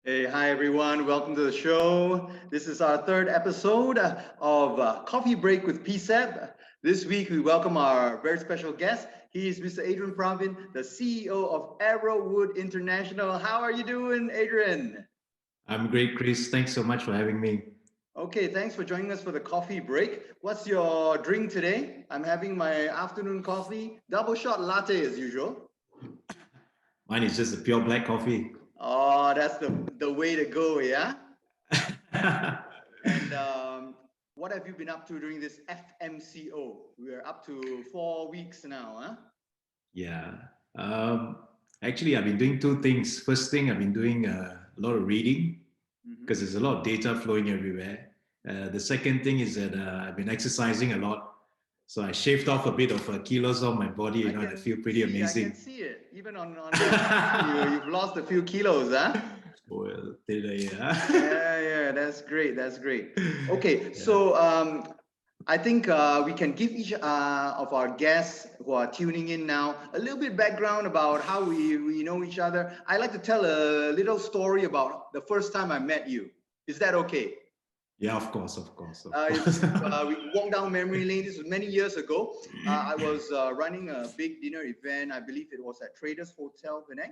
Hey, hi everyone. Welcome to the show. This is our third episode of Coffee Break with PCEB. This week we welcome our very special guest. He is Mr. Adrian Praveen, the CEO of Arrowwood International. How are you doing, Adrian? I'm great, Chris. Thanks so much for having me. Okay, thanks for joining us for the coffee break. What's your drink today? I'm having my afternoon coffee, double shot latte as usual. Mine is just a pure black coffee. Oh, that's the way to go, yeah? And what have you been up to during this FMCO? We're up to 4 weeks now, huh? Yeah. Um, Actually, I've been doing two things. First thing, I've been doing a lot of reading Mm-hmm. because there's a lot of data flowing everywhere. The second thing is that I've been exercising a lot. So I shaved off a bit of kilos off my body, and I feel pretty I can amazing. see it. Even on your screen, you've lost a few kilos, huh? Well, did I? Yeah, that's great. That's great. Okay, Yeah. so I think we can give each of our guests who are tuning in now a little bit background about how we know each other. I'd like to tell a little story about the first time I met you. Is that okay? Yeah, of course, of course, of course. We walked down memory lane. This was many years ago. I was running a big dinner event. I believe it was at Traders Hotel, Penang.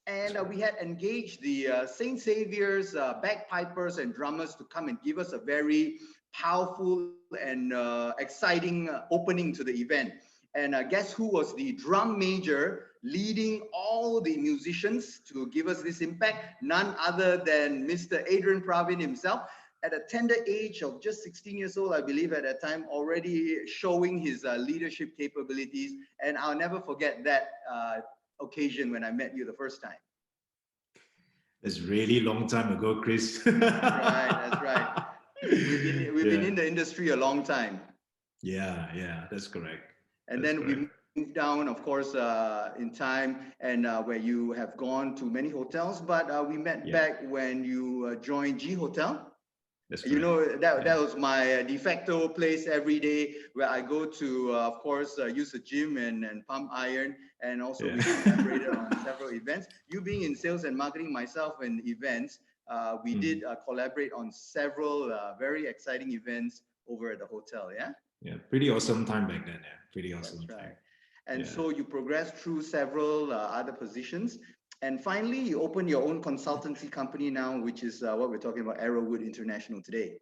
And we had engaged the Saint Saviour's bagpipers and drummers to come and give us a very powerful and exciting opening to the event. And guess who was the drum major leading all the musicians to give us this impact? None other than Mr. Adrian Praveen himself. At a tender age of just 16 years old, I believe at that time, already showing his leadership capabilities. And I'll never forget that occasion when I met you the first time. It's really long time ago, Chris. That's right. We've been in the industry a long time. Yeah, that's correct. And That's then correct. we moved down, of course, in time, and where you have gone to many hotels. But we met back when you joined G Hotel. That's You correct. know, that was my de facto place every day where I go to, of course, use the gym and pump iron. And also we collaborated on several events. You being in sales and marketing, myself in events, we did collaborate on several very exciting events over at the hotel, yeah? Yeah, pretty awesome time back then. Yeah, pretty awesome That's time. right. And Yeah. so you progressed through several other positions. And finally, you opened your own consultancy company now, which is what we're talking about, Arrowwood International today.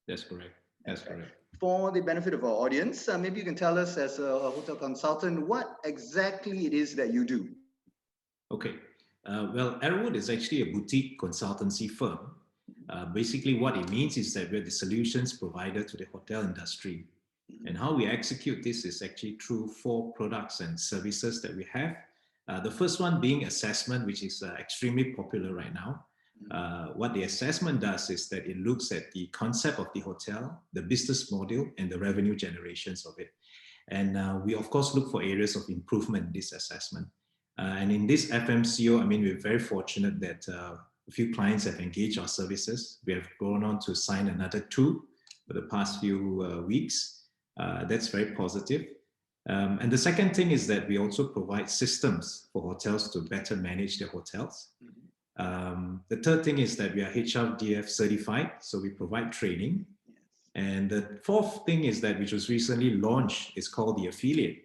That's correct. That's correct. For the benefit of our audience, maybe you can tell us as a hotel consultant, what exactly it is that you do. Okay. Well, Arrowwood is actually a boutique consultancy firm. Basically, what it means is that we're the solutions provider to the hotel industry. And how we execute this is actually through 4 products and services that we have. The first one being assessment, which is extremely popular right now. What the assessment does is that it looks at the concept of the hotel, the business model, and the revenue generations of it. And we, of course, look for areas of improvement in this assessment. And in this FMCO, I mean, we're very fortunate that a few clients have engaged our services. We have gone on to sign another 2 for the past few weeks. That's very positive. And the second thing is that we also provide systems for hotels to better manage their hotels. The third thing is that we are HRDF certified, so we provide training. And the fourth thing is that, which was recently launched, is called the affiliate.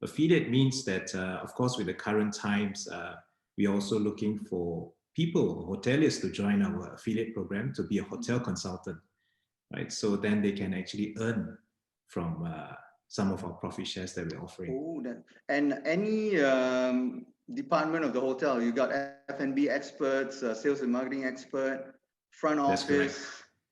Affiliate means that, of course, with the current times, we are also looking for people, hoteliers, to join our affiliate program to be a hotel consultant, right? So then they can actually earn from some of our profit shares that we're offering. Oh, and any department of the hotel, you got F&B experts, sales and marketing expert, front office. That's correct.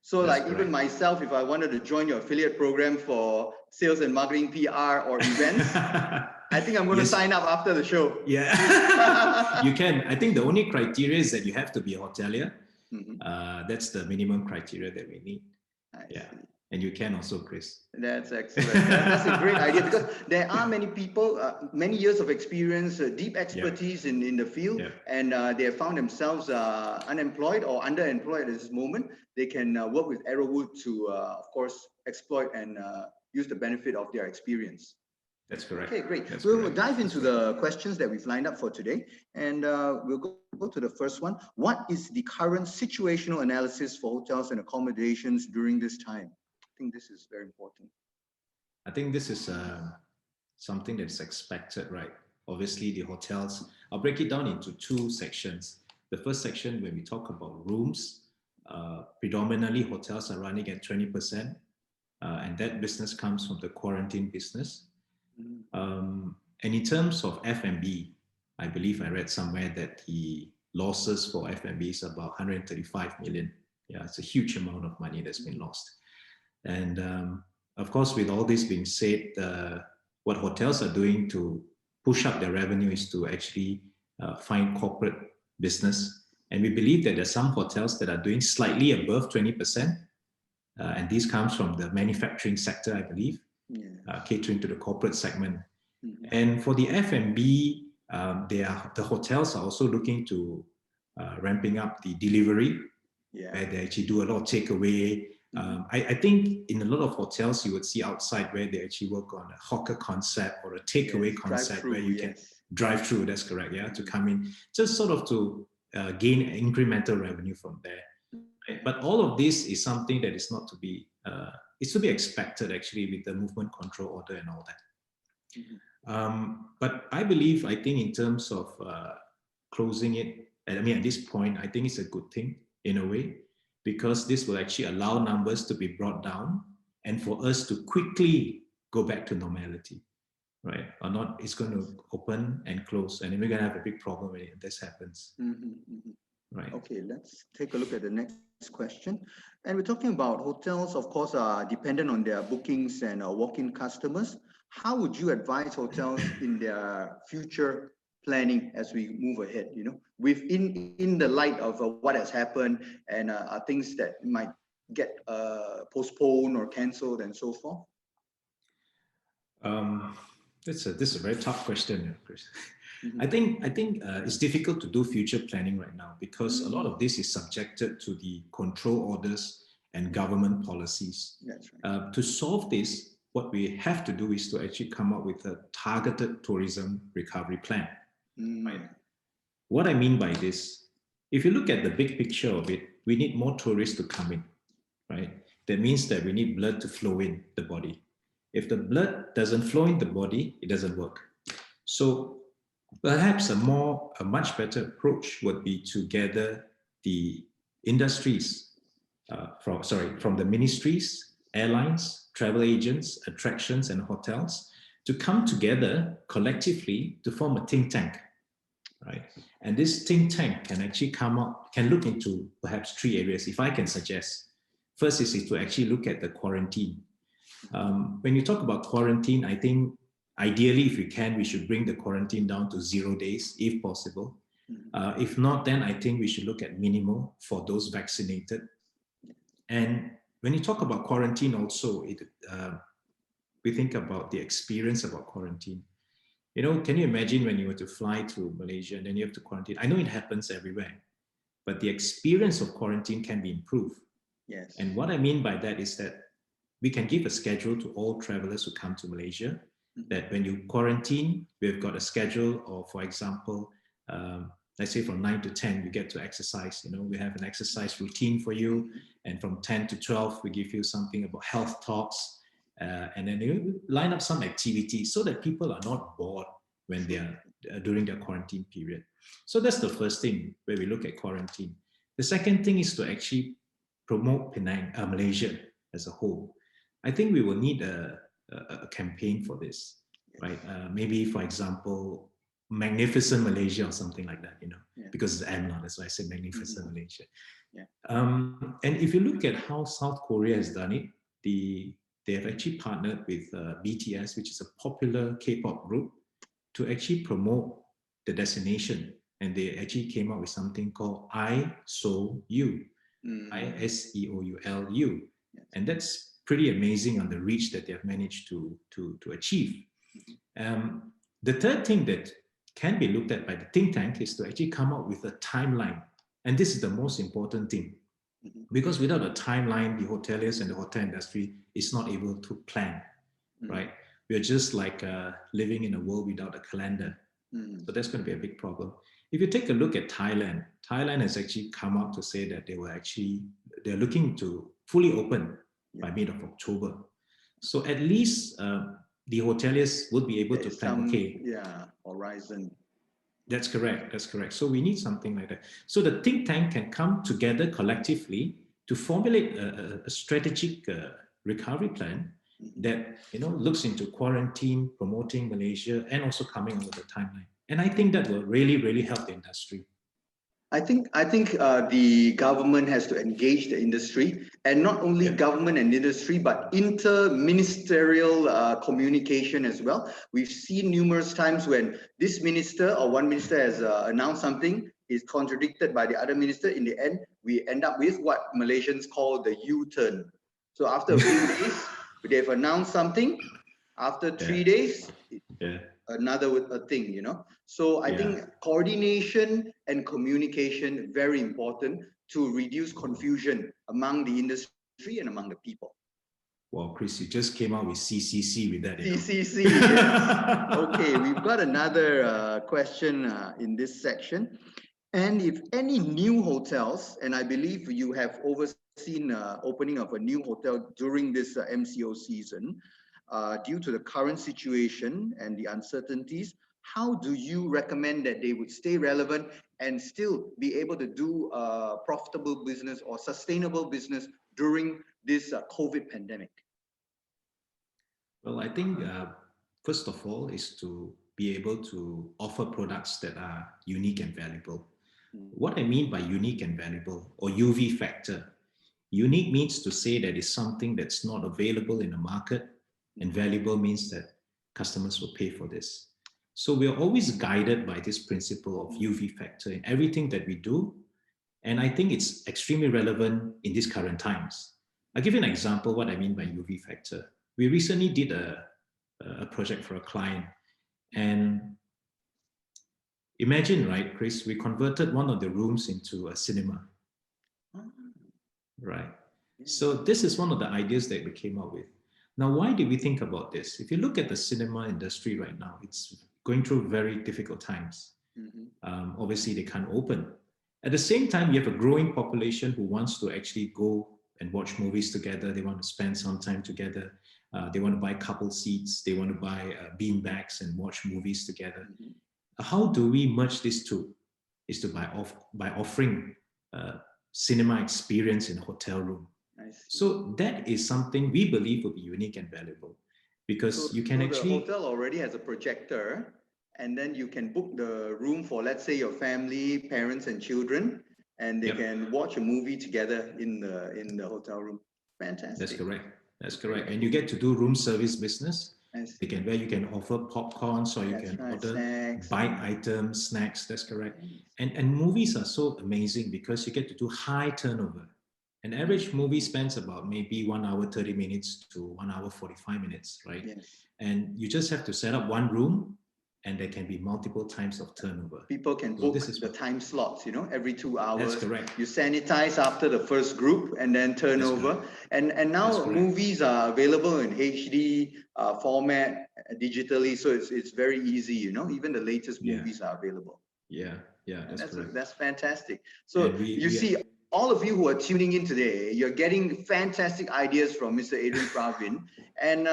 So That's like correct. Even myself, if I wanted to join your affiliate program for sales and marketing, PR, or events, I think I'm going to sign up after the show. Yeah, you can. I think the only criteria is that you have to be a hotelier. That's the minimum criteria that we need. I see. And you can also, Chris. That's excellent. That's a great idea, because there are many people, many years of experience, deep expertise in the field, and they have found themselves unemployed or underemployed at this moment. They can work with Arrowwood to, of course, exploit and use the benefit of their experience. That's correct. Okay, great. That's We'll correct. dive into the questions that we've lined up for today, and we'll go to the first one. What is the current situational analysis for hotels and accommodations during this time? I think this is very important. I think this is something that's expected, right? Obviously, the hotels, I'll break it down into two sections. The first section, when we talk about rooms, predominantly hotels are running at 20%, and that business comes from the quarantine business. And in terms of F&B, I believe I read somewhere that the losses for F&B is about 135 million. Yeah, it's a huge amount of money that's been lost. And of course, with all this being said, what hotels are doing to push up their revenue is to actually find corporate business. And we believe that there's some hotels that are doing slightly above 20%. And this comes from the manufacturing sector, I believe, catering to the corporate segment. And for the F&B, the hotels are also looking to ramping up the delivery, where they actually do a lot of takeaway. I think in a lot of hotels, you would see outside where they actually work on a hawker concept or a takeaway concept where you can drive through, that's correct, yeah, to come in, just sort of to gain incremental revenue from there. Right? But all of this is something that is not to be, it's to be expected actually with the movement control order and all that. But I think in terms of closing it, I mean, at this point, I think it's a good thing in a way, because this will actually allow numbers to be brought down and for us to quickly go back to normality, right? Or not, it's going to open and close, and then we're going to have a big problem when this happens. Right. Okay, let's take a look at the next question. And we're talking about hotels, of course, are dependent on their bookings and walk-in customers. How would you advise hotels in their future planning as we move ahead, in the light of what has happened and things that might get postponed or cancelled and so forth? This is a very tough question, Chris. I think it's difficult to do future planning right now because a lot of this is subjected to the control orders and government policies. That's right. To solve this, what we have to do is to actually come up with a targeted tourism recovery plan. Right? What I mean by this, if you look at the big picture of it, we need more tourists to come in, right? That means that we need blood to flow in the body. If the blood doesn't flow in the body, it doesn't work. So perhaps a much better approach would be to gather the industries from the ministries, airlines, travel agents, attractions, and hotels to come together collectively to form a think tank, right? And this think tank can actually can look into perhaps 3 areas, if I can suggest. First is to actually look at the quarantine. When you talk about quarantine, I think ideally, if we can, we should bring the quarantine down to 0 days, if possible. If not, then I think we should look at minimal for those vaccinated. And when you talk about quarantine also, we think about the experience about quarantine. Can you imagine when you were to fly to Malaysia and then you have to quarantine? I know it happens everywhere, but the experience of quarantine can be improved. Yes. And what I mean by that is that we can give a schedule to all travelers who come to Malaysia, that when you quarantine, we've got a schedule of, for example, let's say from 9 to 10, you get to exercise. We have an exercise routine for you. And from 10 to 12, we give you something about health talks. And then you line up some activities so that people are not bored when they are during their quarantine period. So that's the first thing where we look at quarantine. The second thing is to actually promote Penang, Malaysia as a whole. I think we will need a campaign for this, right? Maybe, for example, Magnificent Malaysia or something like that, because it's M, that's why I say Magnificent Malaysia. And if you look at how South Korea has done it, they have actually partnered with BTS, which is a popular K-pop group, to actually promote the destination. And they actually came up with something called I-SEOU, I-SEOULU. And that's pretty amazing on the reach that they have managed to achieve. The third thing that can be looked at by the think tank is to actually come up with a timeline. And this is the most important thing. Because without a timeline, the hoteliers and the hotel industry is not able to plan, right? we're just like living in a world without a calendar. So that's going to be a big problem. If you take a look at Thailand, Thailand has actually come out to say that they're looking to fully open by mid of October. So at least the hoteliers would be able to plan, horizon. That's correct. That's correct. So we need something like that. So the think tank can come together collectively to formulate a strategic recovery plan that looks into quarantine, promoting Malaysia, and also coming up with a timeline. And I think that will really, really help the industry. I think the government has to engage the industry, and not only government and industry, but inter-ministerial communication as well. We've seen numerous times when this minister or one minister has announced something, is contradicted by the other minister. In the end, we end up with what Malaysians call the U-turn. So after a few days, they've announced something. After 3 days, another thing, So I think coordination and communication very important to reduce confusion among the industry and among the people. Well, Chris, you just came out with CCC with that. CCC, yes. Okay, we've got another question in this section. And if any new hotels, and I believe you have overseen opening of a new hotel during this MCO season, due to the current situation and the uncertainties, how do you recommend that they would stay relevant and still be able to do profitable business or sustainable business during this COVID pandemic? Well, I think first of all is to be able to offer products that are unique and valuable. What I mean by unique and valuable, or UV factor, unique means to say that it's something that's not available in the market, and valuable means that customers will pay for this. So we are always guided by this principle of UV factor in everything that we do. And I think it's extremely relevant in these current times. I'll give you an example what I mean by UV factor. We recently did a project for a client. And imagine, right, Chris, we converted one of the rooms into a cinema. Right. So this is one of the ideas that we came up with. Now, why did we think about this? If you look at the cinema industry right now, it's going through very difficult times. Obviously, they can't open. At the same time, you have a growing population who wants to actually go and watch movies together. They want to spend some time together. They want to buy couple seats. They want to buy bean bags and watch movies together. How do we merge these two? Is to by offering cinema experience in a hotel room. So that is something we believe will be unique and valuable, because you can actually... The hotel already has a projector, and then you can book the room for, let's say, your family, parents and children, and they can watch a movie together in the hotel room. Fantastic. That's correct. That's correct. And you get to do room service business. Where you can offer popcorn, so you can order snacks, bite items, snacks. That's correct. And movies are so amazing because you get to do high turnover. An average movie spends about maybe 1 hour 30 minutes to 1 hour 45 minutes, right? Yes. And you just have to set up one room, and there can be multiple times of turnover. People can book the time slots, every 2 hours. That's correct. You sanitize after the first group and then turnover. And now movies are available in HD format digitally, so it's very easy, even the latest movies are available. Yeah, that's correct. That's fantastic. So you see, all of you who are tuning in today, you're getting fantastic ideas from Mr. Adrian Praveen. And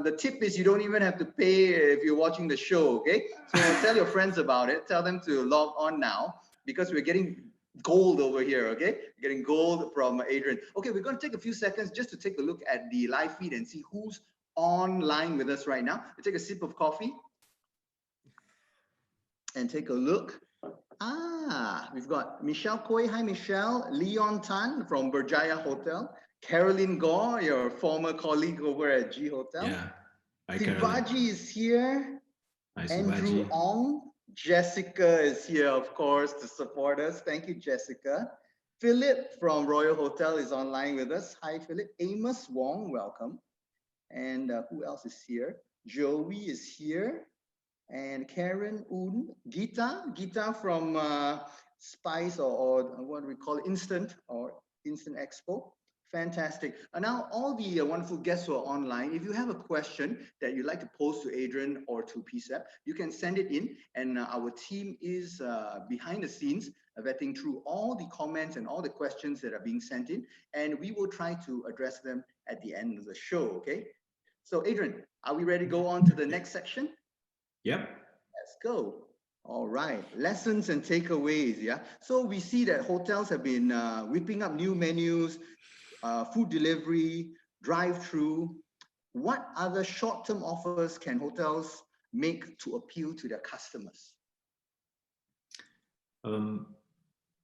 the tip is you don't even have to pay if you're watching the show, okay? So tell your friends about it. Tell them to log on now, because we're getting gold over here, okay? Getting gold from Adrian. Okay, we're going to take a few seconds just to take a look at the live feed and see who's online with us right now. We'll take a sip of coffee and take a look. We've got Michelle Koi. Hi, Michelle. Leon Tan from Berjaya Hotel. Caroline Gore, your former colleague over at G Hotel. Yeah. Hi, Sivaji is here. Hi, Andrew Ong. Jessica is here, of course, to support us. Thank you, Jessica. Philip from Royal Hotel is online with us. Hi, Philip. Amos Wong, welcome. And who else is here? Joey is here. And Karen Un, Gita from Spice or what do we call it? Instant Expo. Fantastic. And now all the wonderful guests who are online, if you have a question that you'd like to pose to Adrian or to PCEB, you can send it in, and our team is behind the scenes vetting through all the comments and all the questions that are being sent in, and we will try to address them at the end of the show, okay? So Adrian, are we ready to go on to the next section? Yep. Let's go. All right, lessons and takeaways, yeah? So we see that hotels have been whipping up new menus, food delivery, drive-through. What other short-term offers can hotels make to appeal to their customers?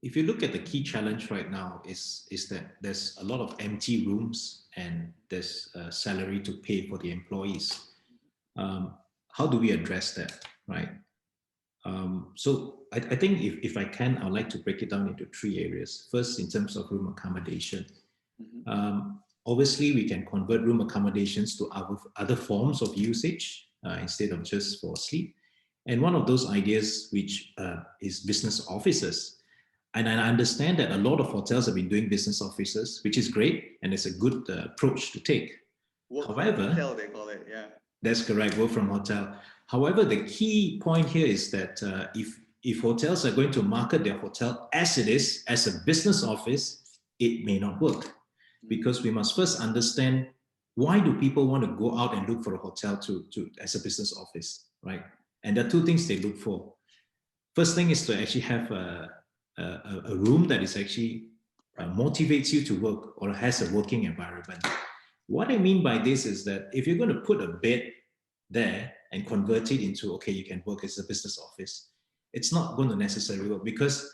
If you look at the key challenge right now is that there's a lot of empty rooms and there's a salary to pay for the employees. How do we address that, right? So I think if I can, I'd like to break it down into 3 areas. First, in terms of room accommodation. Obviously, we can convert room accommodations to other forms of usage instead of just for sleep. And one of those ideas, which is business offices. And I understand that a lot of hotels have been doing business offices, which is great, and it's a good approach to take. However, from hotel, they call it, yeah. That's correct, work from hotel. However, the key point here is that if hotels are going to market their hotel as it is, as a business office, it may not work. Because we must first understand, why do people want to go out and look for a hotel as a business office, right? And there are 2 things they look for. First thing is to actually have a room that is actually motivates you to work or has a working environment. What I mean by this is that if you're going to put a bed there and convert it into, okay, you can work as a business office, it's not going to necessarily work, because,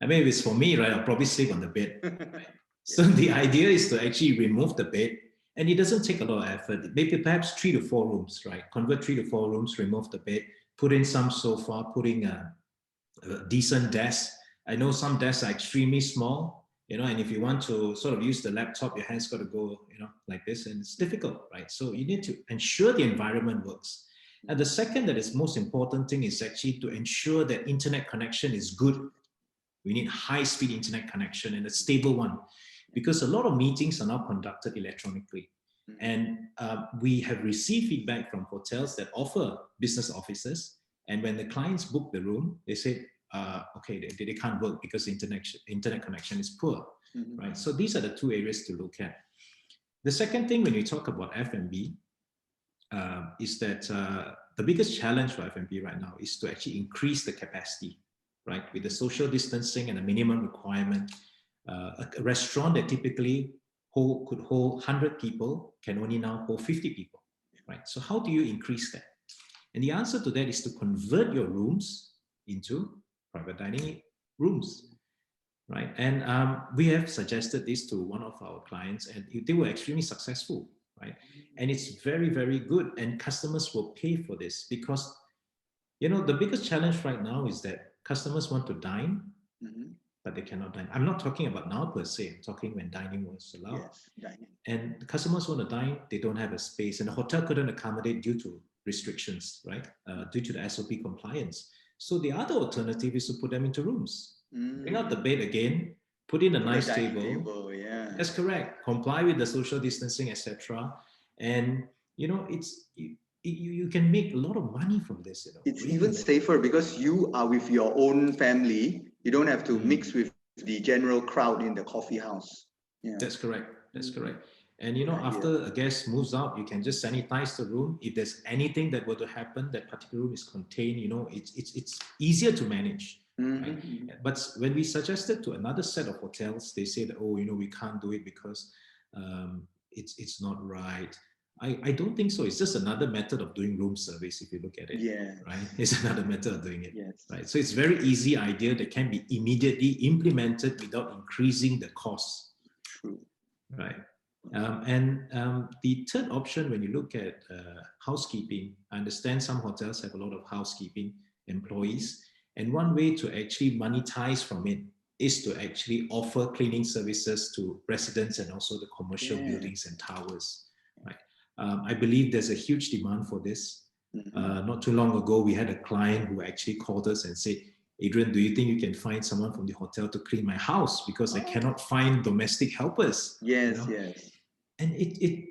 I mean, if it's for me, right, I'll probably sleep on the bed. Right? So the idea is to actually remove the bed, and it doesn't take a lot of effort. Maybe perhaps 3 to 4 rooms, right? Convert 3 to 4 rooms, remove the bed, put in some sofa, put in a decent desk. I know some desks are extremely small, and if you want to sort of use the laptop, your hands got to go, like this, and it's difficult, right? So you need to ensure the environment works. And the second that is most important thing is actually to ensure that internet connection is good. We need high-speed internet connection and a stable one, because a lot of meetings are now conducted electronically. And we have received feedback from hotels that offer business offices, and when the clients book the room, they say, okay, they can't work because internet connection is poor, right? So these are the 2 areas to look at. The second thing when you talk about F&B is that the biggest challenge for F&B right now is to actually increase the capacity, right? With the social distancing and a minimum requirement, a restaurant that typically could hold 100 people can only now hold 50 people, right? So how do you increase that? And the answer to that is to convert your rooms into private dining rooms, right? And we have suggested this to one of our clients, and they were extremely successful, right? And it's very, very good, and customers will pay for this, because the biggest challenge right now is that customers want to dine, but they cannot dine. I'm not talking about now per se, I'm talking when dining was allowed. Yes, dining. And the customers want to dine, they don't have a space, and the hotel couldn't accommodate due to restrictions, right? Due to the SOP compliance. So the other alternative is to put them into rooms. Bring out the bed again, put in a nice table. Yeah. That's correct. Comply with the social distancing, etc. And you can make a lot of money from this. It's really even safer because you are with your own family. You don't have to mix with the general crowd in the coffee house. Yeah. That's correct. That's correct. And after a guest moves out, you can just sanitize the room. If there's anything that were to happen, that particular room is contained. It's easier to manage. Right? But when we suggested to another set of hotels, they say that, oh, we can't do it because it's not right. I don't think so. It's just another method of doing room service, if you look at it. Yeah. Right? It's another method of doing it. Yes. Right. So it's very easy idea that can be immediately implemented without increasing the cost. True. Right. The third option, when you look at housekeeping, I understand some hotels have a lot of housekeeping employees, and one way to actually monetize from it is to actually offer cleaning services to residents and also the commercial buildings and towers. Right. I believe there's a huge demand for this. Not too long ago, we had a client who actually called us and said, Adrian, do you think you can find someone from the hotel to clean my house because I cannot find domestic helpers? Yes, yes. And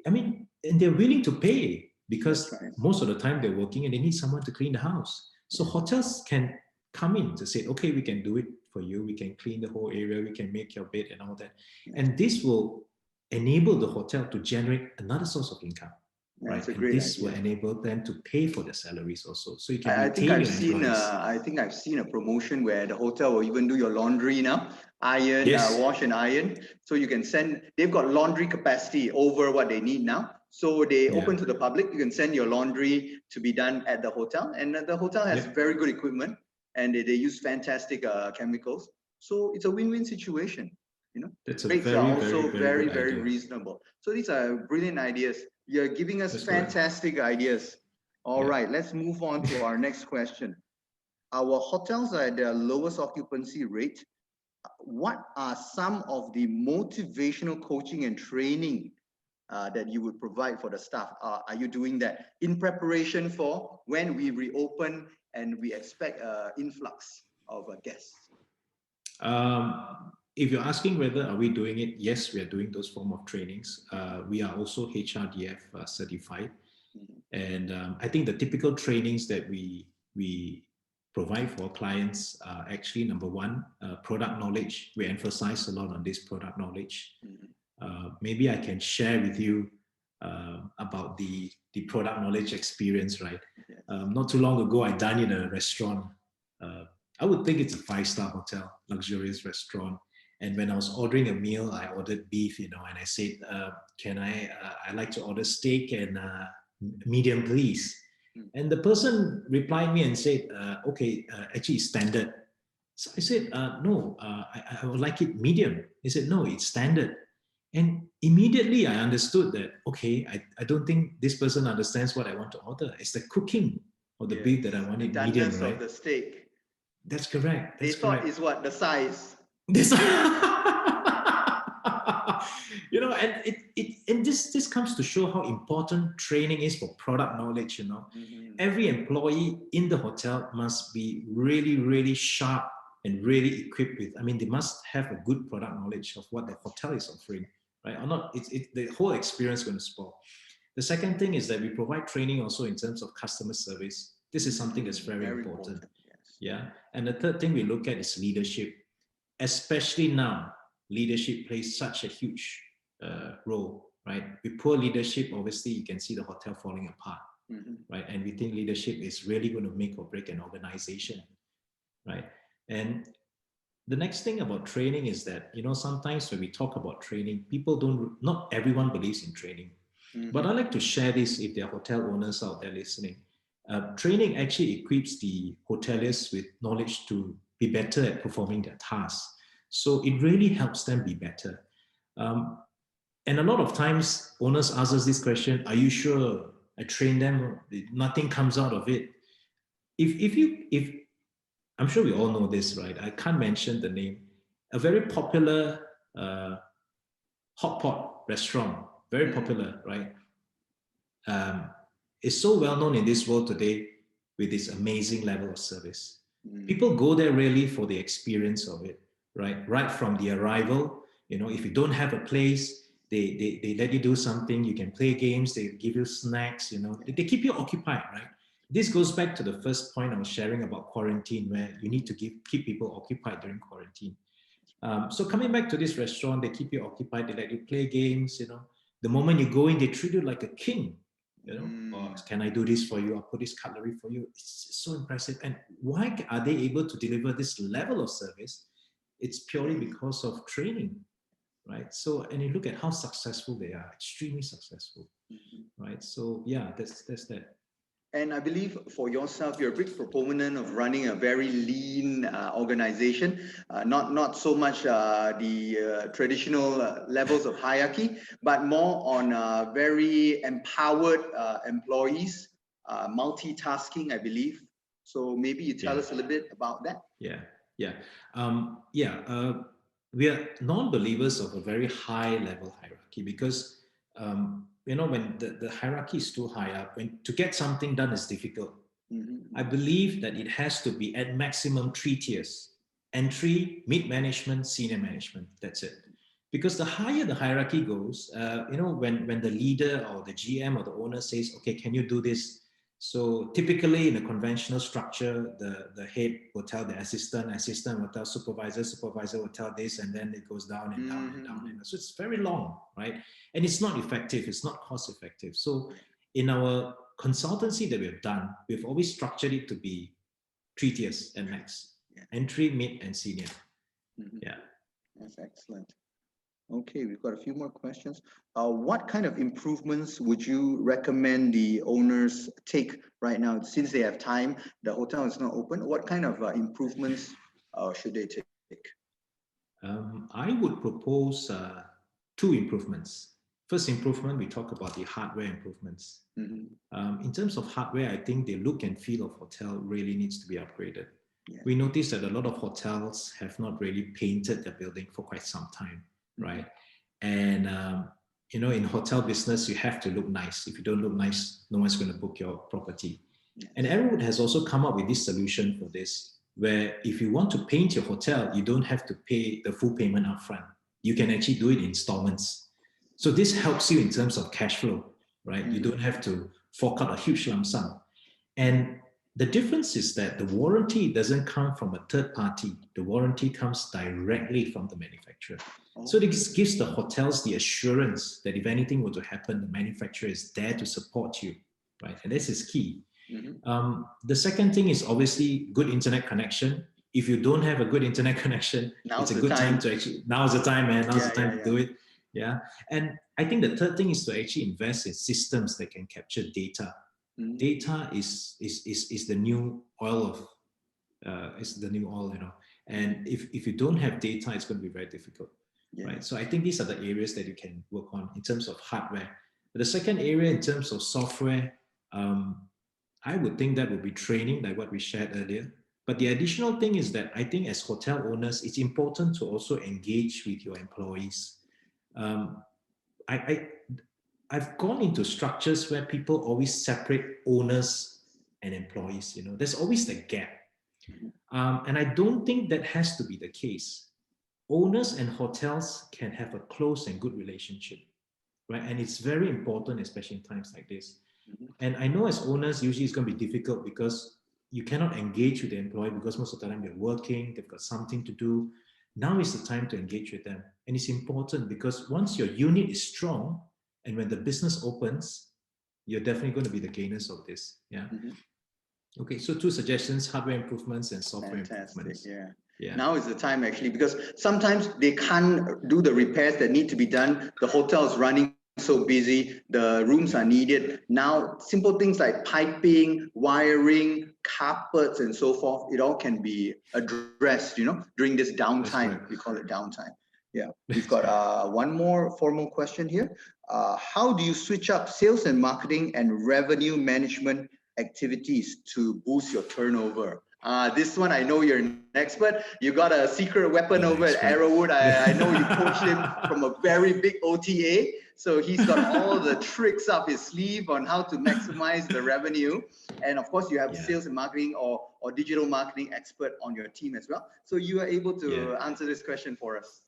I mean, and they're willing to pay That's because right. most of the time they're working and they need someone to clean the house. So hotels can come in to say, okay, we can do it for you. We can clean the whole area. We can make your bed and all that. And this will enable the hotel to generate another source of income. That's Right, a and great this idea. will enable them to pay for their salaries also, so you can I think retain I've your seen employees. I think I've seen a promotion where the hotel will even do your laundry now, iron, Yes. wash and iron. So you can send. They've got laundry capacity over what they need now. So they open to the public. You can send your laundry to be done at the hotel, and the hotel has very good equipment, and they use fantastic chemicals. So it's a win-win situation. You know, That's a rates are very, also very good very idea. reasonable. So these are brilliant ideas. You're giving us That's correct. fantastic ideas. All right, let's move on to our next question. Our hotels are at their lowest occupancy rate. What are some of the motivational coaching and training that you would provide for the staff? Are you doing that in preparation for when we reopen and we expect influx of guests? If you're asking whether are we doing it, yes, we are doing those form of trainings. We are also HRDF certified. And I think the typical trainings that we provide for clients are actually, number one, product knowledge. We emphasize a lot on this product knowledge. Maybe I can share with you about the product knowledge experience, right? Not too long ago, I dined in a restaurant. I would think it's a 5-star hotel, luxurious restaurant. And when I was ordering a meal, I ordered beef, and I said, can I'd like to order steak and medium, please. And the person replied me and said, okay, actually it's standard. So I said, no, I would like it medium. He said, no, it's standard. And immediately I understood that, okay, I don't think this person understands what I want to order. It's the cooking of the beef that I want it medium, right? Of the steak. That's correct. They thought is what? The size. This, and this comes to show how important training is for product knowledge. Every employee in the hotel must be really, really sharp and really equipped with. I mean, they must have a good product knowledge of what the hotel is offering, right? Or not, the whole experience is going to spoil. The second thing is that we provide training also in terms of customer service. This is something that's very important. Yeah. And the third thing we look at is leadership. Especially now, leadership plays such a huge role, right? With poor leadership, obviously, you can see the hotel falling apart, right? And we think leadership is really going to make or break an organization, right? And the next thing about training is that, sometimes when we talk about training, not everyone believes in training. But I like to share this if there are hotel owners out there listening. Training actually equips the hoteliers with knowledge to be better at performing their tasks. So it really helps them be better. And a lot of times owners ask us this question, are you sure I train them? Nothing comes out of it. If I'm sure we all know this, right? I can't mention the name. A very popular hot pot restaurant, very popular, right? Is so well known in this world today with this amazing level of service. People go there really for the experience of it, right? Right from the arrival, if you don't have a place, they let you do something. You can play games. They give you snacks. They keep you occupied, right? This goes back to the first point I was sharing about quarantine, where you need to keep people occupied during quarantine. So coming back to this restaurant, they keep you occupied. They let you play games. The moment you go in, they treat you like a king. Or can I do this for you? I'll put this cutlery for you. It's so impressive. And why are they able to deliver this level of service? It's purely because of training, right? So, and you look at how successful they are, extremely successful, right? So yeah, that's that. And I believe for yourself, you're a big proponent of running a very lean organization, not so much the traditional levels of hierarchy, but more on very empowered employees, multitasking, I believe. So maybe you tell us a little bit about that. We are non-believers of a very high level hierarchy because when the hierarchy is too high up, to get something done is difficult. I believe that it has to be at maximum 3 tiers: entry, mid-management, senior management. That's it. Because the higher the hierarchy goes, when the leader or the GM or the owner says, okay, can you do this? So typically in a conventional structure, the head will tell the assistant will tell supervisor will tell this, and then it goes down and down and down. And so it's very long, right? And it's not effective, it's not cost effective. So in our consultancy that we've done, we've always structured it to be 3 tiers at max: entry, mid, and senior. Yeah. That's excellent. Okay, we've got a few more questions. What kind of improvements would you recommend the owners take right now, since they have time? The hotel is not open. What kind of improvements should they take? I would propose 2 improvements. First improvement, we talk about the hardware improvements. In terms of hardware, I think the look and feel of hotel really needs to be upgraded. We noticed that a lot of hotels have not really painted their building for quite some time, right? And in hotel business, you have to look nice. If you don't look nice, no one's going to book your property. And Arrowwood has also come up with this solution for this, where if you want to paint your hotel, you don't have to pay the full payment upfront. You can actually do it in installments. So this helps you in terms of cash flow, right? You don't have to fork out a huge lump sum. And the difference is that the warranty doesn't come from a third party. The warranty comes directly from the manufacturer. So this gives the hotels the assurance that if anything were to happen, the manufacturer is there to support you, right? And this is key. The second thing is obviously good internet connection. If you don't have a good internet connection, it's a good time to actually, now's the time, man, now's the time to do it. Yeah. And I think the third thing is to actually invest in systems that can capture data. Data is the new oil of, and if you don't have data, it's going to be very difficult, right? So I think these are the areas that you can work on in terms of hardware. But the second area in terms of software, I would think that would be training, like what we shared earlier. But the additional thing is that I think as hotel owners, it's important to also engage with your employees. I've gone into structures where people always separate owners and employees. There's always the gap. And I don't think that has to be the case. Owners and hotels can have a close and good relationship, right? And it's very important, especially in times like this. And I know as owners, usually it's going to be difficult because you cannot engage with the employee because most of the time they're working, they've got something to do. Now is the time to engage with them. And it's important because once your unit is strong and when the business opens, you're definitely going to be the gainers of this. Yeah. Okay, so 2 suggestions: hardware improvements and software improvements. Yeah. Now is the time actually, because sometimes they can't do the repairs that need to be done. The hotel is running so busy, the rooms are needed. Now, simple things like piping, wiring, carpets, and so forth, it all can be addressed, during this downtime. Right. We call it downtime. Yeah. We've got one more formal question here. How do you switch up sales and marketing and revenue management activities to boost your turnover? This one, I know you're an expert. You got a secret weapon over at Arrowwood. I know you coached him from a very big OTA. So he's got all the tricks up his sleeve on how to maximize the revenue. And of course, you have sales and marketing or digital marketing expert on your team as well. So you are able to answer this question for us.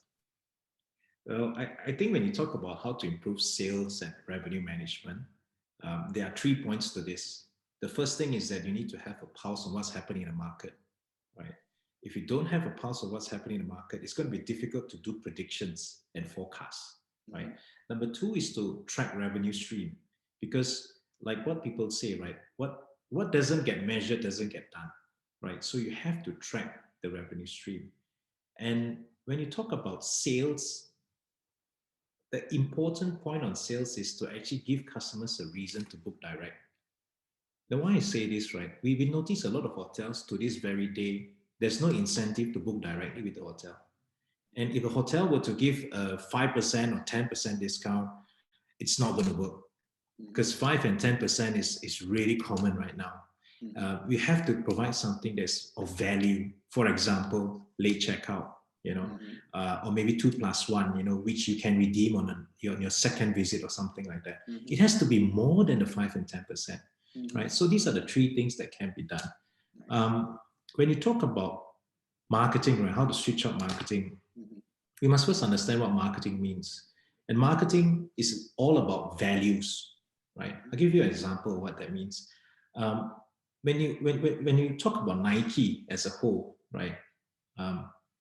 Well, I think when you talk about how to improve sales and revenue management, there are 3 points to this. The first thing is that you need to have a pulse on what's happening in the market, right? If you don't have a pulse of what's happening in the market, it's going to be difficult to do predictions and forecasts, right? Number 2 is to track revenue stream, because like what people say, right? What doesn't get measured doesn't get done, right? So you have to track the revenue stream. And when you talk about sales, the important point on sales is to actually give customers a reason to book direct. Now, why I say this, right? We notice a lot of hotels to this very day, there's no incentive to book directly with the hotel. And if a hotel were to give a 5% or 10% discount, it's not going to work, because 5 and 10% is really common right now. We have to provide something that's of value. For example, late checkout, or maybe 2+1, which you can redeem on your second visit or something like that. It has to be more than the 5 and 10%. right? So these are the three things that can be done. When you talk about marketing, right, how to switch up marketing, we must first understand what marketing means. And marketing is all about values, right? I'll give you an example of what that means. When you talk about Nike as a whole, right,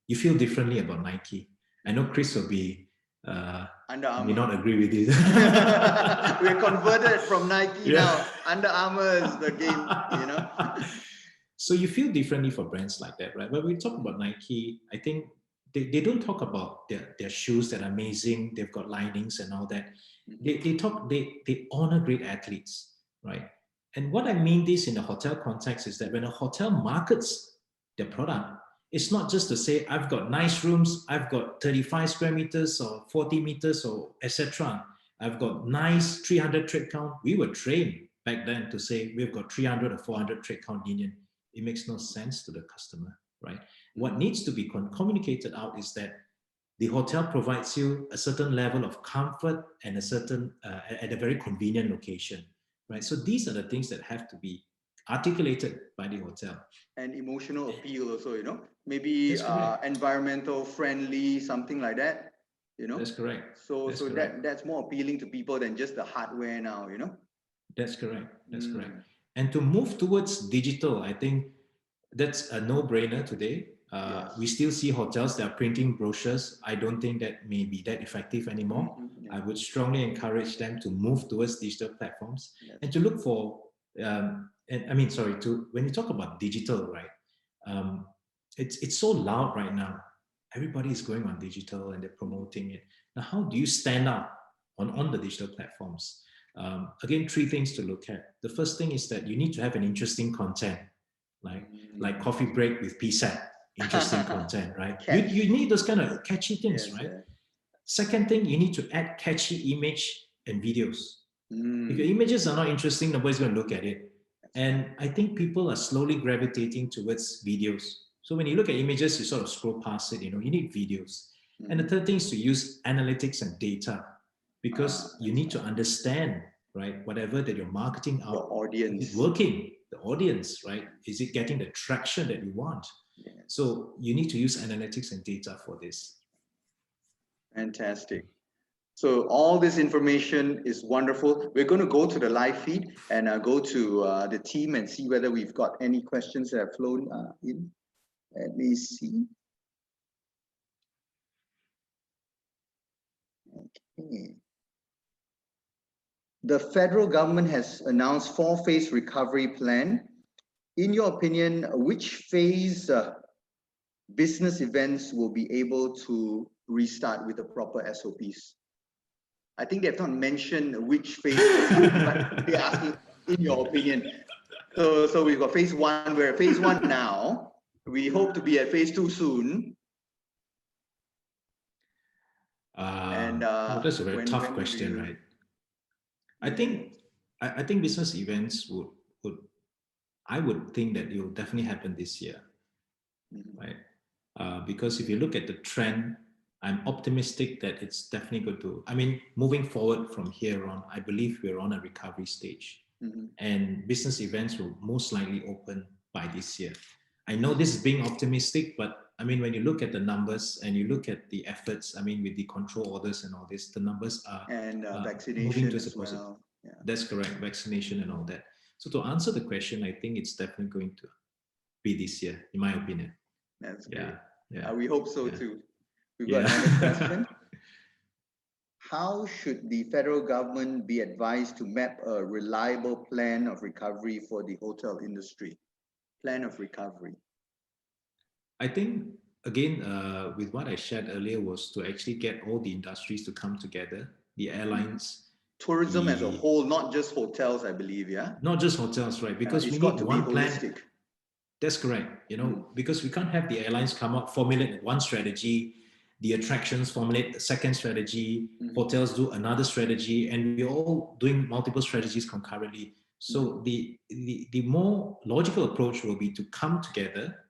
you feel differently about Nike. I know Chris will be Under Armour. may not agree with this. We're converted from Nike now. Under Armour is the game, you know. So you feel differently for brands like that, right? When we talk about Nike, I think they don't talk about their shoes that are amazing. They've got linings and all that. They honor great athletes, right? And what I mean this in the hotel context is that when a hotel markets their product, it's not just to say, I've got nice rooms, I've got 35 square meters or 40 meters or etc. I've got nice 300 trade count. We were trained back then to say we've got 300 or 400 trade count union. It makes no sense to the customer, right? What needs to be communicated out is that the hotel provides you a certain level of comfort and a certain, at a very convenient location, right? So these are the things that have to be articulated by the hotel. And emotional appeal also, you know, maybe environmental friendly, something like that, you know. That's correct. So that's more appealing to people than just the hardware now, you know. That's correct. That's correct. And to move towards digital, I think that's a no-brainer today. We still see hotels that are printing brochures. I don't think that may be that effective anymore. I would strongly encourage them to move towards digital platforms and to look for, when you talk about digital, right, it's so loud right now. Everybody is going on digital and they're promoting it. Now, how do you stand out on the digital platforms? Again, three things to look at. The first thing is that you need to have an interesting content, like coffee break with PCEB, interesting content, right? You need those kind of catchy things, right? Second thing, you need to add catchy image and videos. If your images are not interesting, nobody's going to look at it. And I think people are slowly gravitating towards videos. So when you look at images, you sort of scroll past it, you know, you need videos. And the third thing is to use analytics and data, because you need to understand, right, whatever that you're marketing out, the audience is it working? The audience, right? Is it getting the traction that you want? So you need to use analytics and data for this. Fantastic. So all this information is wonderful. We're going to go to the live feed and go to the team and see whether we've got any questions that have flown in. Let me see. Okay. The federal government has announced 4-phase recovery plan. In your opinion, which phase business events will be able to restart with the proper SOPs? I think they have not mentioned which phase, but they're asking in your opinion. So we've got phase 1, we're at phase 1 now. We hope to be at phase 2 soon. That's a very tough question, right? I think business events I would think that it will definitely happen this year, right? Because if you look at the trend, I'm optimistic that it's definitely going to, I mean, moving forward from here on, I believe we're on a recovery stage, and business events will most likely open by this year. I know this is being optimistic, but I mean, when you look at the numbers and you look at the efforts, I mean, with the control orders and all this, the numbers are vaccination as well. That's correct, vaccination and all that. So to answer the question, I think it's definitely going to be this year, in my opinion. That's great. We hope so too. We've got another question. How should the federal government be advised to map a reliable plan of recovery for the hotel industry? Plan of recovery. I think, again, with what I shared earlier, was to actually get all the industries to come together, the airlines. Tourism as a whole, not just hotels, I believe, yeah? Not just hotels, right? Because we need one plan. That's correct, you know, because we can't have the airlines come up, formulate one strategy, the attractions formulate a second strategy, hotels do another strategy, and we're all doing multiple strategies concurrently. So the more logical approach will be to come together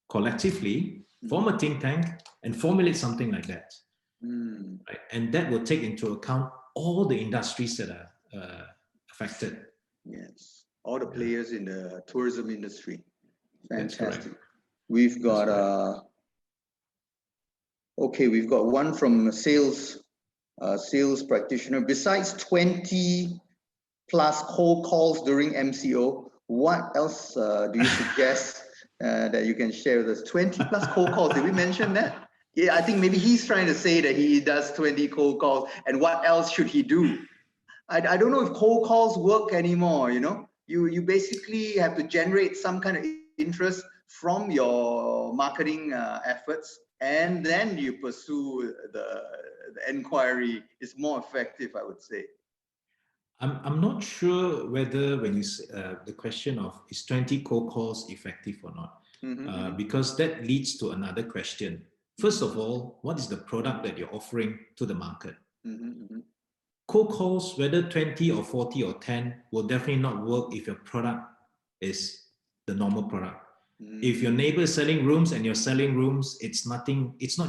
collectively, form a think tank, and formulate something like that. Right? And that will take into account all the industries that are affected. Yes. all the players in the tourism industry. That's correct. Fantastic. We've got okay, we've got one from sales practitioner. Besides 20 plus cold calls during MCO, what else do you suggest that you can share with us? 20 plus cold calls, did we mention that? Yeah, I think maybe he's trying to say that he does 20 cold calls, and what else should he do? I don't know if cold calls work anymore, you know? You basically have to generate some kind of interest from your marketing efforts, and then you pursue the inquiry. Is more effective, I would say. I'm not sure whether when you the question of is 20 cold calls effective or not, because that leads to another question. First of all, what is the product that you're offering to the market? Cold calls, whether 20 or 40 or 10, will definitely not work if your product is the normal product. If your neighbor is selling rooms and you're selling rooms, it's not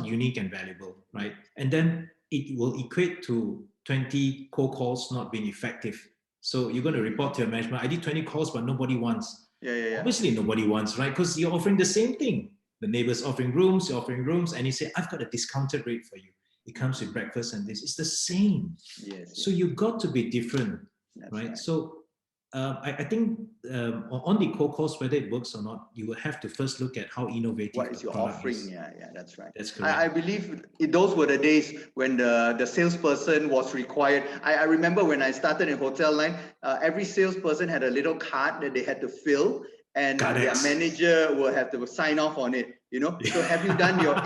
unique and valuable, right? And then it will equate to 20 cold calls not being effective. So you're going to report to your management, I did 20 calls, but nobody wants. Obviously nobody wants, right? Because you're offering the same thing. The neighbor's offering rooms, you're offering rooms, and you say, I've got a discounted rate for you. It comes with breakfast and this. It's the same. So you've got to be different, right? So I think on the cold calls, whether it works or not, you will have to first look at how innovative what is your offering is. Yeah, that's right. That's correct. I believe those were the days when the salesperson was required. I remember when I started in hotel line, every salesperson had a little card that they had to fill, and their manager will have to sign off on it, you know. So have you done your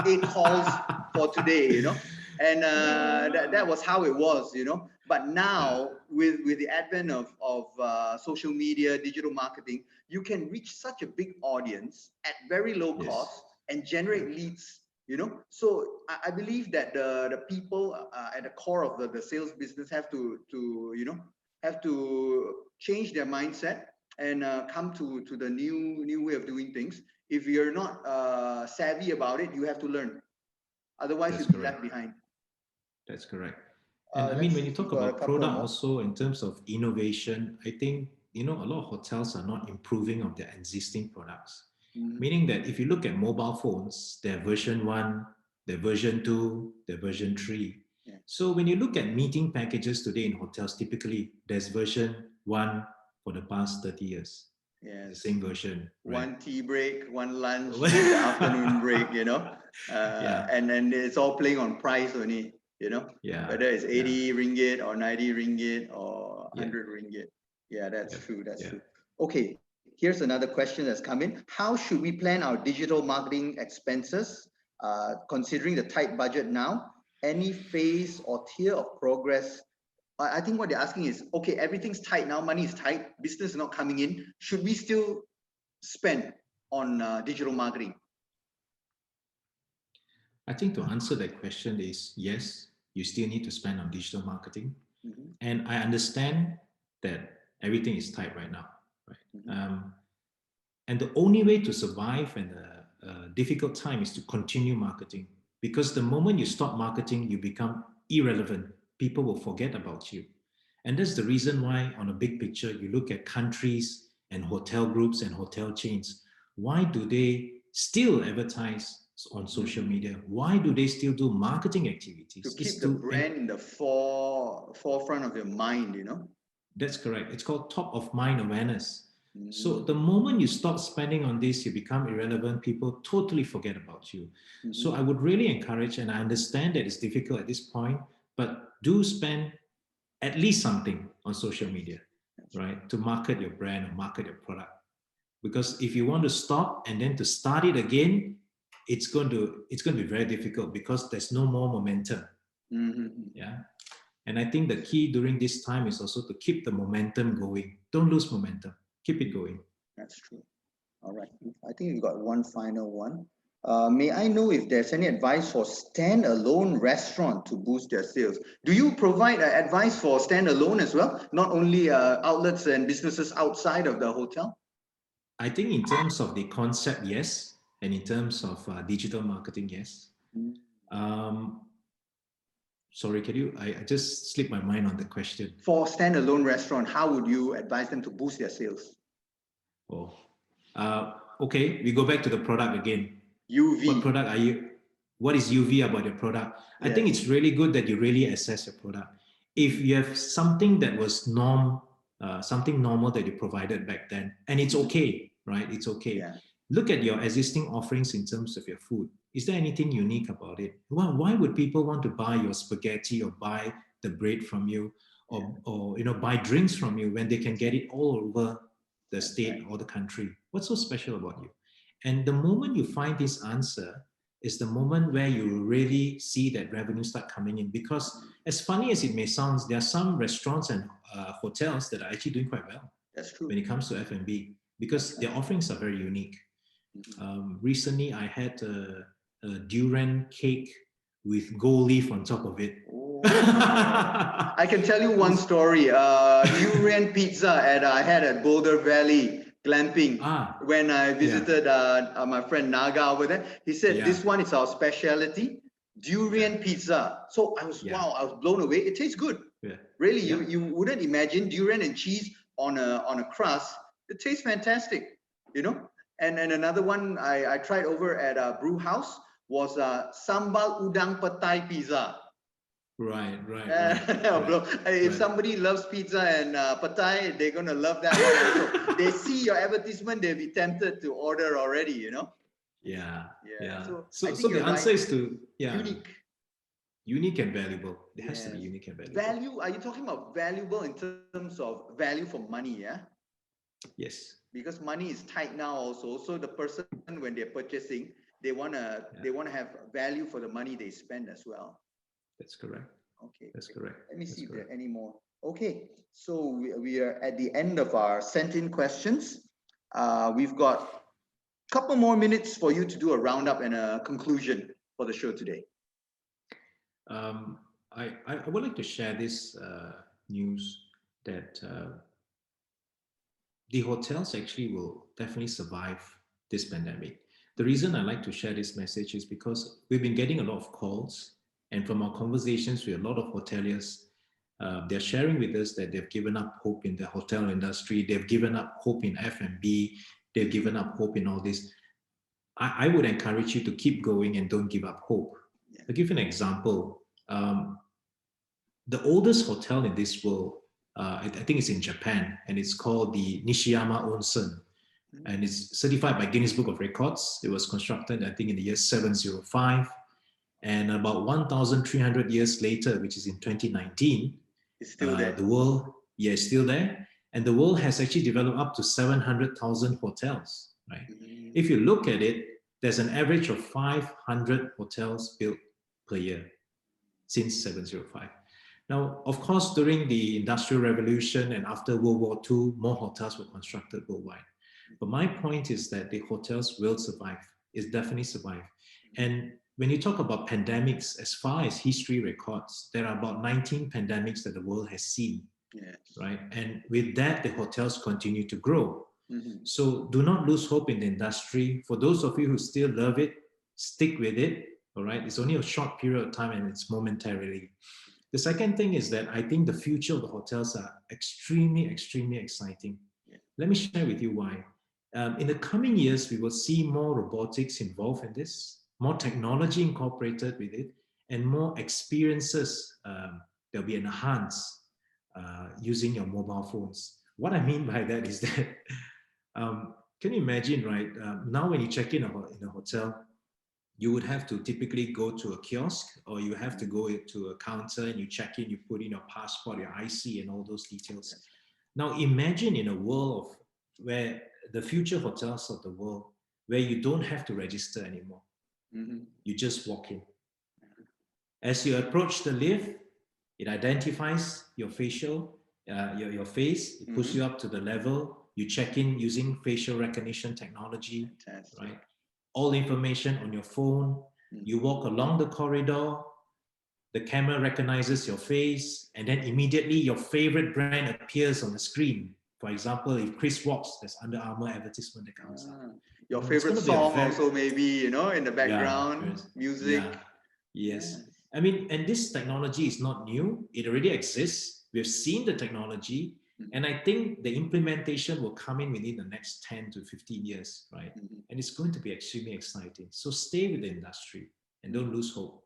eight calls for today, you know? And that was how it was, you know. But now with the advent of social media, digital marketing, you can reach such a big audience at very low cost and generate leads, you know. So I believe that the people at the core of the sales business have to change their mindset and come to the new way of doing things. If you're not savvy about it, you have to learn. Otherwise, you'll be left behind. That's correct. And I mean, when you talk about product also in terms of innovation, I think, you know, a lot of hotels are not improving on their existing products. Meaning that if you look at mobile phones, they're version 1, they're version 2, they're version 3. So when you look at meeting packages today in hotels, typically there's version 1 for the past 30 years. The same version. Right? One tea break, one lunch, the afternoon break, you know. And then it's all playing on price only, you know. Whether it's 80 ringgit or 90 ringgit or 100 ringgit. Yeah, that's true. That's true. Okay, here's another question that's come in. How should we plan our digital marketing expenses, considering the tight budget now? Any phase or tier of progress? I think what they're asking is, okay, everything's tight now, money is tight, business is not coming in. Should we still spend on digital marketing? I think to answer that question is yes, you still need to spend on digital marketing. And I understand that everything is tight right now. Right? And the only way to survive in a difficult time is to continue marketing. Because the moment you stop marketing, you become irrelevant. People will forget about you. And that's the reason why on a big picture, you look at countries and hotel groups and hotel chains. Why do they still advertise on social media? Why do they still do marketing activities? To keep the brand in the forefront of your mind, you know? That's correct. It's called top of mind awareness. So the moment you stop spending on this, you become irrelevant. People totally forget about you. So I would really encourage, and I understand that it's difficult at this point, but do spend at least something on social media, right? To market your brand or market your product. Because if you want to stop and then to start it again, it's going to be very difficult because there's no more momentum. Yeah. And I think the key during this time is also to keep the momentum going. Don't lose momentum. Keep it going. That's true. All right. I think we've got one final one. May I know if there's any advice for standalone restaurant to boost their sales? Do you provide advice for standalone as well? Not only outlets and businesses outside of the hotel? I think in terms of the concept, yes. And in terms of digital marketing, yes. Sorry, can you, I just slipped my mind on the question. For standalone restaurant, how would you advise them to boost their sales? Oh, okay, we go back to the product again. UV. What product are you, what is UV about your product? I think it's really good that you really assess your product. If you have something that was something normal that you provided back then, and it's okay, right? It's okay. Yeah. Look at your existing offerings in terms of your food. Is there anything unique about it? Well, why would people want to buy your spaghetti or buy the bread from you or buy drinks from you when they can get it all over the state or the country? What's so special about you? And the moment you find this answer is the moment where you really see that revenue start coming in. Because as funny as it may sound, there are some restaurants and hotels that are actually doing quite well. That's true. When it comes to F&B, because their offerings are very unique. Recently, I had a durian cake with gold leaf on top of it. I can tell you one story. Durian pizza I had at Boulder Valley glamping when I visited my friend Naga over there. He said this one is our specialty, durian pizza. So I was wow, I was blown away. It tastes good. Really, you wouldn't imagine durian and cheese on a crust. It tastes fantastic, And another one I tried over at Brew House was sambal udang petai pizza. Right. If somebody loves pizza and petai, they're gonna love that one also. They see your advertisement, they'll be tempted to order already, Yeah. So the answer is to unique and valuable. It has to be unique and valuable. Value? Are you talking about valuable in terms of value for money? Yeah. Yes. Because money is tight now also. So the person, when they're purchasing, they wanna have value for the money they spend as well. That's correct. Okay. That's correct. Let me see if there are any more. Okay. So we are at the end of our sent-in questions. We've got a couple more minutes for you to do a roundup and a conclusion for the show today. I would like to share this news that the hotels actually will definitely survive this pandemic. The reason I like to share this message is because we've been getting a lot of calls, and from our conversations with a lot of hoteliers, they're sharing with us that they've given up hope in the hotel industry, they've given up hope in F&B, they've given up hope in all this. I would encourage you to keep going and don't give up hope. I'll give you an example. The oldest hotel in this world, I think it's in Japan, and it's called the Nishiyama Onsen, and it's certified by Guinness Book of Records. It was constructed, I think, in the year 705, and about 1,300 years later, which is in 2019, it's still there. The world, is still there, and the world has actually developed up to 700,000 hotels. Right? If you look at it, there's an average of 500 hotels built per year since 705. Now, of course, during the Industrial Revolution and after World War II, more hotels were constructed worldwide. But my point is that the hotels will survive. It's definitely survive. And when you talk about pandemics, as far as history records, there are about 19 pandemics that the world has seen, right? And with that, the hotels continue to grow. So do not lose hope in the industry. For those of you who still love it, stick with it, all right? It's only a short period of time and it's momentarily. The second thing is that I think the future of the hotels are extremely, extremely exciting. Let me share with you why. In the coming years, we will see more robotics involved in this, more technology incorporated with it, and more experiences that'll be enhanced using your mobile phones. What I mean by that is that, can you imagine, right? Now when you check in a hotel, you would have to typically go to a kiosk, or you have to go to a counter and you check in, you put in your passport, your IC, and all those details. Now imagine in a world of where the future hotels of the world, where you don't have to register anymore. You just walk in. As you approach the lift, it identifies your facial, your face, it puts you up to the level, you check in using facial recognition technology, right? All information on your phone, you walk along the corridor, the camera recognizes your face, and then immediately your favorite brand appears on the screen. For example, if Chris walks, there's Under Armour advertisement that comes up. Your favorite song also maybe, in the background, music. Yes. I mean, and this technology is not new. It already exists. We've seen the technology. And I think the implementation will come in within the next 10 to 15 years, right? And it's going to be extremely exciting. So stay with the industry and don't lose hope.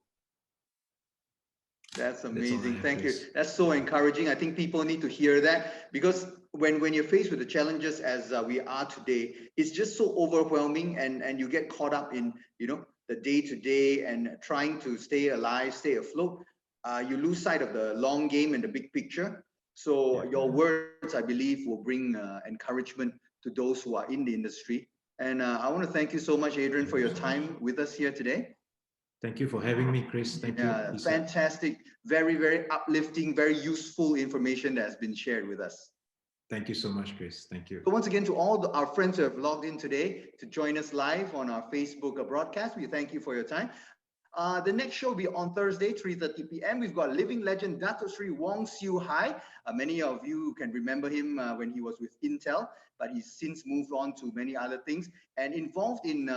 That's amazing. Have, Thank you. Chris. That's so encouraging. I think people need to hear that, because when you're faced with the challenges as we are today, it's just so overwhelming, and you get caught up in, you know, the day to day and trying to stay alive, stay afloat. You lose sight of the long game and the big picture. So your words, I believe, will bring encouragement to those who are in the industry. And I want to thank you so much, Adrian, for your time with us here today. Thank you for having me, Chris. Thank you. Fantastic. Very, very uplifting, very useful information that has been shared with us. Thank you so much, Chris. Thank you. So once again, to all our friends who have logged in today to join us live on our Facebook broadcast, we thank you for your time. The next show will be on Thursday, 3:30 p.m. We've got living legend Dato Sri Wong Siu Hai. Many of you can remember him when he was with Intel, but he's since moved on to many other things and involved in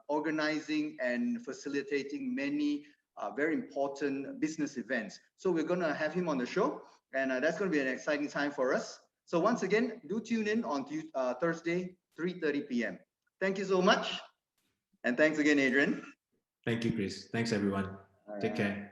organizing and facilitating many very important business events. So we're going to have him on the show, and that's going to be an exciting time for us. So once again, do tune in on Thursday, 3:30 p.m. Thank you so much. And thanks again, Adrian. Thank you, Chris. Thanks, everyone. Take care.